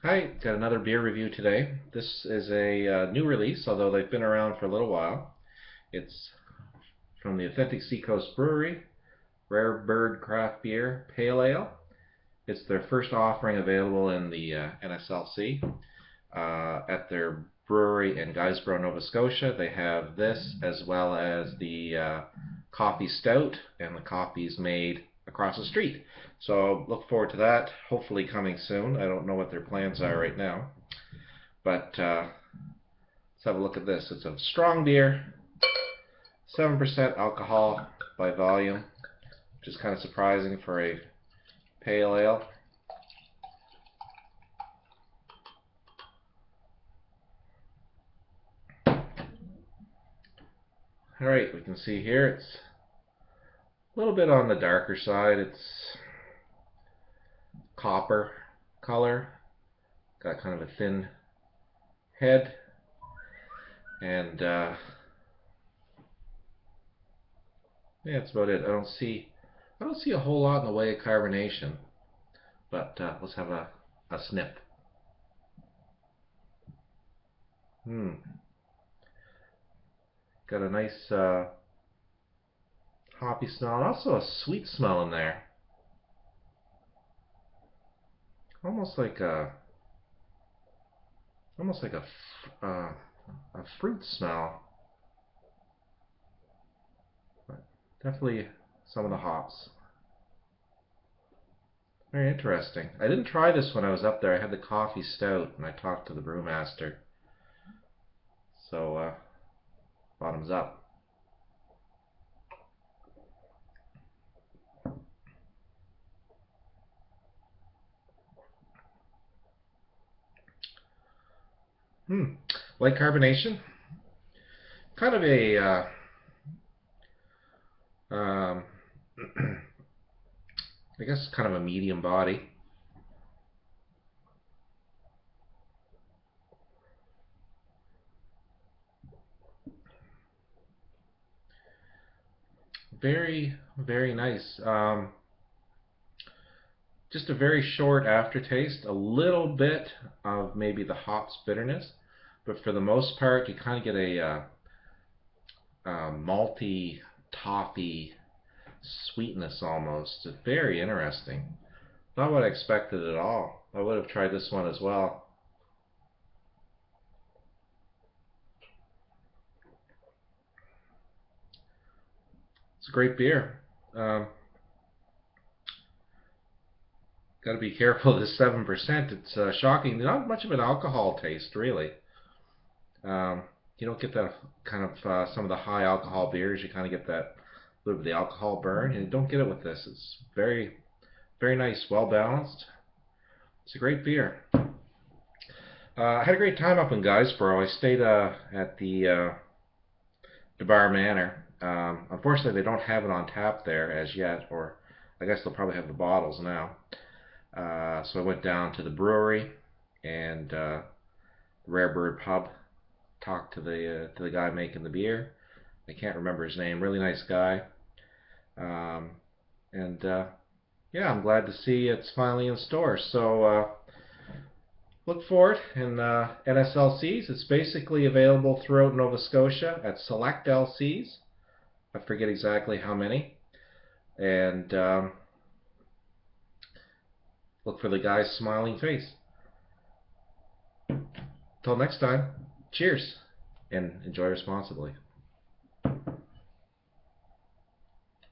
Hi, got another beer review today. This is a new release, although they've been around for a little while. It's from the Authentic Seacoast Brewery, Rare Bird Craft Beer Pale Ale. It's their first offering available in the NSLC. At their brewery in Guysborough, Nova Scotia, they have this as well as the coffee stout, and the coffee is made across the street. So look forward to that, hopefully coming soon. I don't know what their plans are right now. But let's have a look at this. It's a strong beer, 7% alcohol by volume, which is kind of surprising for a pale ale. Alright, we can see here it's a little bit on the darker side. It's copper color, got kind of a thin head, and yeah, that's about it. I don't see a whole lot in the way of carbonation, but let's have a sniff. Got a nice hoppy smell, and also a sweet smell in there. Almost like a fruit smell, but definitely some of the hops. Very interesting. I didn't try this when I was up there. I had the coffee stout, and I talked to the brewmaster. So bottoms up. Light carbonation. Kind of a um, I guess kind of a medium body. Very, very nice. Just a very short aftertaste, a little bit of maybe the hops bitterness, but for the most part, you kind of get a malty, toffee sweetness almost. It's very interesting. Not what I expected at all. I would have tried this one as well. It's a great beer. Got to be careful of this 7%. It's shocking. Not much of an alcohol taste, really. Um, you don't get that kind of some of the high alcohol beers. You kind of get that little bit of the alcohol burn, and you don't get it with this. It's very, very nice, well balanced. It's a great beer. I had a great time up in Guysborough. I stayed at the Bar Manor. Unfortunately, they don't have it on tap there as yet, or I guess they'll probably have the bottles now. So I went down to the brewery and Rare Bird Pub, talked to the guy making the beer. I can't remember his name. Really nice guy. Um, and yeah, I'm glad to see it's finally in stores. So look for it in NSLCs. It's basically available throughout Nova Scotia at select LCs. I forget exactly how many. And look for the guy's smiling face. Till next time, cheers and enjoy responsibly.